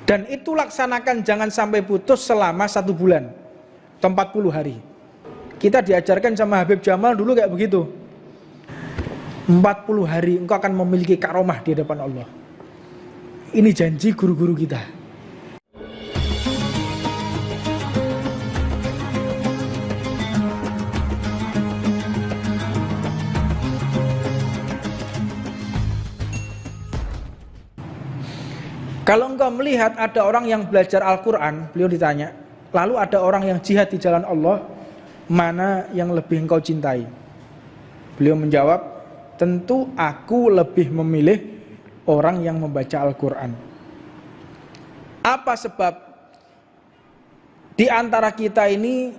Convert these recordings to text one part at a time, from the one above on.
Dan itu laksanakan jangan sampai putus selama 1 bulan atau 40 hari. Kita diajarkan sama Habib Jamal dulu kayak begitu. 40 hari engkau akan memiliki karomah di hadapan Allah. Ini janji guru-guru kita. Kalau engkau melihat ada orang yang belajar Al-Quran, beliau ditanya, lalu ada orang yang jihad di jalan Allah, mana yang lebih engkau cintai? Beliau menjawab, tentu aku lebih memilih orang yang membaca Al-Quran. Apa sebab di antara kita ini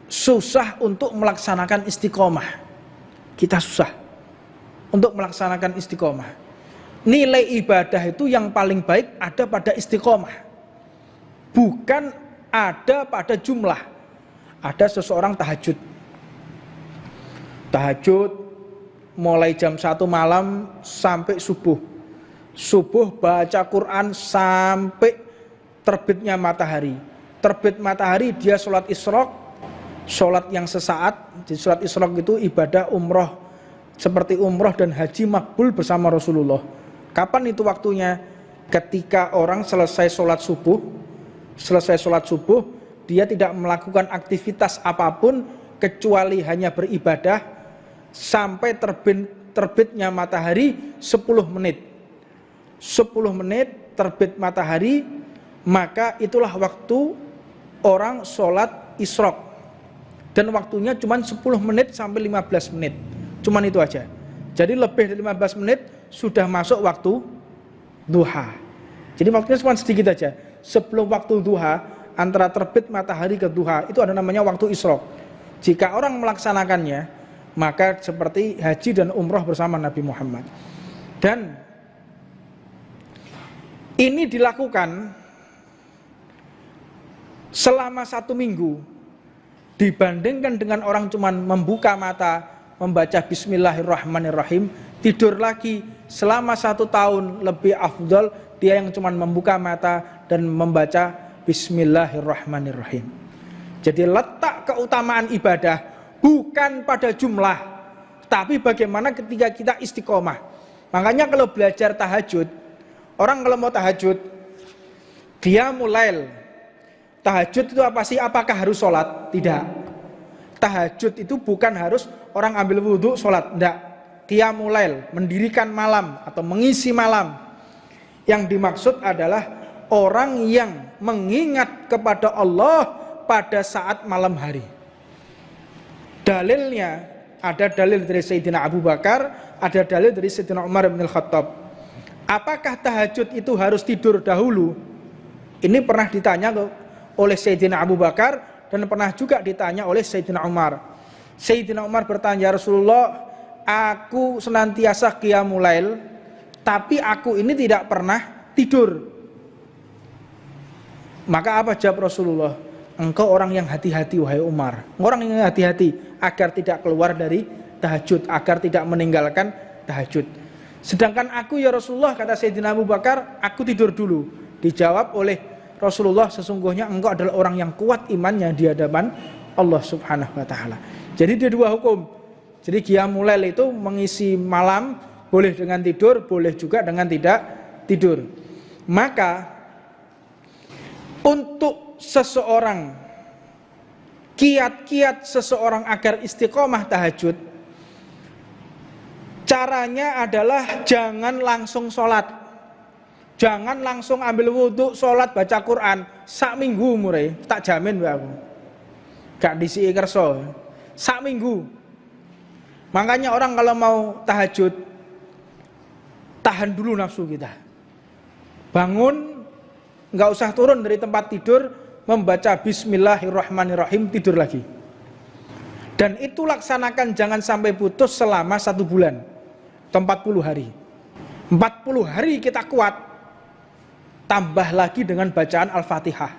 susah untuk melaksanakan istiqomah? Kita susah untuk melaksanakan istiqomah. Nilai ibadah itu yang paling baik ada pada istiqomah, bukan ada pada jumlah. Ada seseorang tahajud mulai jam 1 malam sampai subuh baca Quran sampai terbitnya matahari. Terbit matahari dia sholat isyraq, sholat yang sesaat. Di sholat isyraq itu ibadah umroh, seperti umroh dan haji makbul bersama Rasulullah. Kapan itu waktunya? Ketika orang selesai sholat subuh, dia tidak melakukan aktivitas apapun kecuali hanya beribadah sampai terbitnya matahari 10 menit. 10 menit terbit matahari, maka itulah waktu orang sholat isyraq. Dan waktunya cuma 10 menit sampai 15 menit. Cuman itu aja. Jadi lebih dari 15 menit sudah masuk waktu duha. Jadi waktunya cuma sedikit aja. Sebelum waktu duha, antara terbit matahari ke duha, itu ada namanya waktu isyraq. Jika orang melaksanakannya, maka seperti haji dan umroh bersama Nabi Muhammad. Dan ini dilakukan selama 1 minggu, dibandingkan dengan orang cuma membuka mata, membaca Bismillahirrahmanirrahim, tidur lagi selama 1 tahun lebih afdal dia yang cuma membuka mata dan membaca Bismillahirrahmanirrahim. Jadi letak keutamaan ibadah bukan pada jumlah, tapi bagaimana ketika kita istiqomah. Makanya kalau belajar tahajud, orang kalau mau tahajud, dia mulai tahajud itu apa sih? Apakah harus sholat? Tidak. Tahajud itu bukan harus orang ambil wudhu sholat, tidak. Qiyamul lail, mendirikan malam atau mengisi malam. Yang dimaksud adalah orang yang mengingat kepada Allah pada saat malam hari. Dalilnya ada dalil dari Sayyidina Abu Bakar, ada dalil dari Sayyidina Umar bin Khattab. Apakah tahajud itu harus tidur dahulu? Ini pernah ditanya oleh Sayyidina Abu Bakar dan pernah juga ditanya oleh Sayyidina Umar. Sayyidina Umar bertanya, Rasulullah, aku senantiasa qiyamul lail, tapi aku ini tidak pernah tidur. Maka apa jawab Rasulullah? Engkau orang yang hati-hati wahai Umar. Orang yang hati-hati agar tidak keluar dari tahajud, agar tidak meninggalkan tahajud. Sedangkan aku ya Rasulullah, kata Sayyidina Abu Bakar, aku tidur dulu. Dijawab oleh Rasulullah, sesungguhnya engkau adalah orang yang kuat imannya di hadapan Allah Subhanahu wa taala. Jadi ada 2 hukum. Jadi qiyamul lail itu mengisi malam, boleh dengan tidur, boleh juga dengan tidak tidur. Maka untuk seseorang, kiat-kiat seseorang agar istiqomah tahajud, caranya adalah jangan langsung sholat, jangan langsung ambil wudhu, sholat, baca Quran sak minggu mulai, tak jamin aku gak disi kerso sak minggu. Makanya orang kalau mau tahajud, tahan dulu nafsu kita, bangun, nggak usah turun dari tempat tidur, membaca Bismillahirrahmanirrahim, tidur lagi. Dan itu laksanakan jangan sampai putus selama 1 bulan atau 40 hari. 40 hari kita kuat, tambah lagi dengan bacaan Al-Fatihah.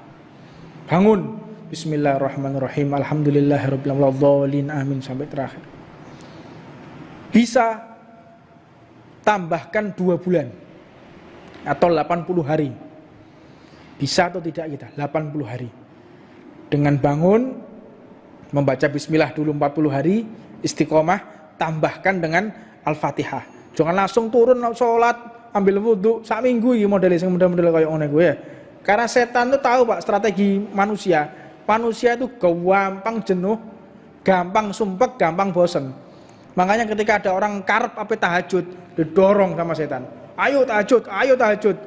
Bangun, Bismillahirrahmanirrahim, Alhamdulillahirrabbilalamin, amin, sampai terakhir. Bisa tambahkan 2 bulan atau 80 hari. Bisa atau tidak kita? 80 hari. Dengan bangun, membaca bismillah dulu 40 hari, istiqomah, tambahkan dengan Al-Fatihah. Jangan langsung turun sholat, ambil wudhu, sak minggu ini modelnya, model-model kayak ngene gue ya. Karena setan tuh tahu Pak strategi manusia. Manusia itu gampang jenuh, gampang sumpek, gampang bosen. Makanya ketika ada orang karep apa tahajud, didorong sama setan. Ayo tahajud, ayo tahajud.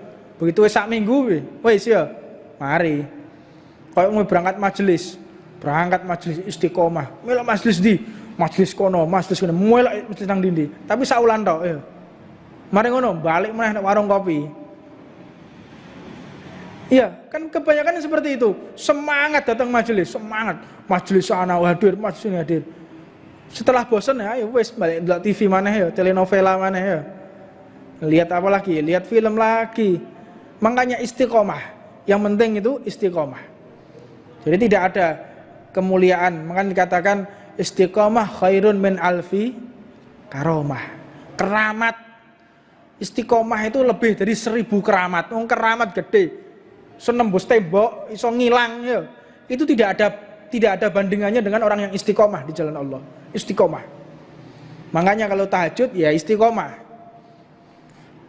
Begitu sak minggu wis ya, mari. Kayak mau berangkat majelis istiqomah. Melok majelis di, majelis kono, melok majelis nang dindi. Tapi saulan tok ya. Mari ngono, balik meneh warung kopi. Iya, kan kebanyakan seperti itu. Semangat datang majelis, semangat. Majelis sana hadir, majelis ini hadir. Setelah bosan ya, ayo wes balik ndelok TV mana ya, telenovela mana ya. Lihat apa lagi? Lihat film lagi. Makanya istiqomah. Yang penting itu istiqomah. Jadi tidak ada kemuliaan. Makanya dikatakan istiqomah khairun min alfi karomah. Keramat. Istiqomah itu lebih dari 1000 keramat. Keramat gede. Senembus tembok, iso ngilang ya. Itu tidak ada bandingannya dengan orang yang istiqomah di jalan Allah. Istiqomah. Makanya kalau tahajud ya istiqomah.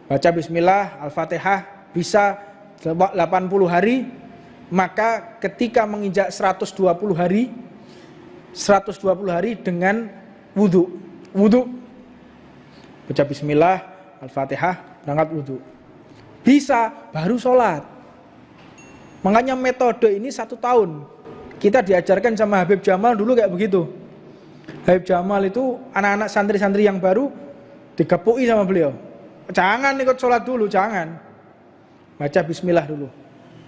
Baca bismillah, Al-Fatihah bisa 80 hari, maka ketika menginjak 120 hari dengan wudu. Baca bismillah, Al-Fatihah, berangkat wudu. Bisa baru sholat. Makanya metode ini 1 tahun. Kita diajarkan sama Habib Jamal dulu kayak begitu. Habib Jamal itu anak-anak santri-santri yang baru digepui sama beliau. Jangan ikut sholat dulu, jangan. Baca bismillah dulu.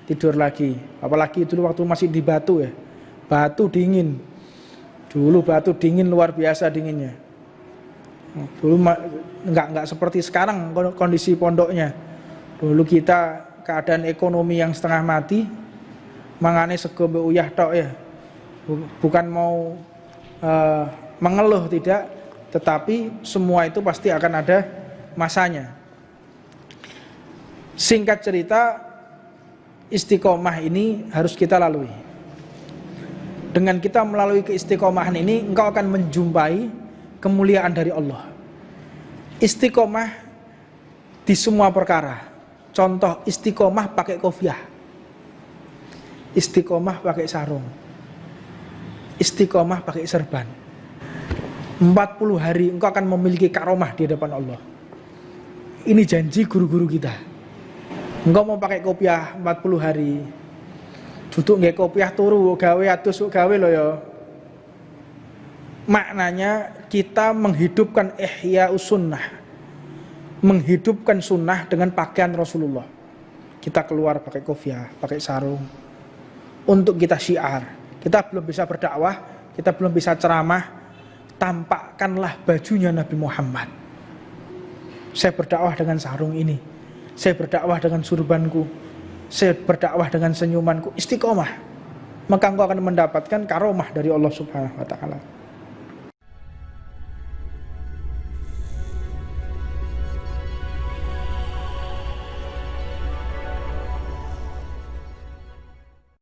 Tidur lagi. Apalagi dulu waktu masih di Batu ya. Batu dingin. Dulu Batu dingin luar biasa dinginnya. Dulu enggak seperti sekarang kondisi pondoknya. Dulu kita keadaan ekonomi yang setengah mati, mangane sego mbek uyah tok ya. Bukan mau mengeluh tidak, tetapi semua itu pasti akan ada masanya. Singkat cerita, istiqomah ini harus kita lalui. Dengan kita melalui keistiqomahan ini, engkau akan menjumpai kemuliaan dari Allah. Istiqomah di semua perkara. Contoh istiqomah pakai kopiah, istiqomah pakai sarung, istiqomah pakai serban. 40 hari engkau akan memiliki karomah di hadapan Allah. Ini janji guru-guru kita. Engkau mau pakai kopiah 40 hari, duduk nggak kopiah turu gawe atus gawe lo ya. Maknanya kita menghidupkan ihya sunnah, menghidupkan sunnah dengan pakaian Rasulullah. Kita keluar pakai kopiah, pakai sarung, untuk kita syiar. Kita belum bisa berdakwah, kita belum bisa ceramah, tampakkanlah bajunya Nabi Muhammad. Saya berdakwah dengan sarung ini, saya berdakwah dengan surbanku, saya berdakwah dengan senyumanku. Istiqomah, maka engkau akan mendapatkan karomah dari Allah Subhanahu wa ta'ala.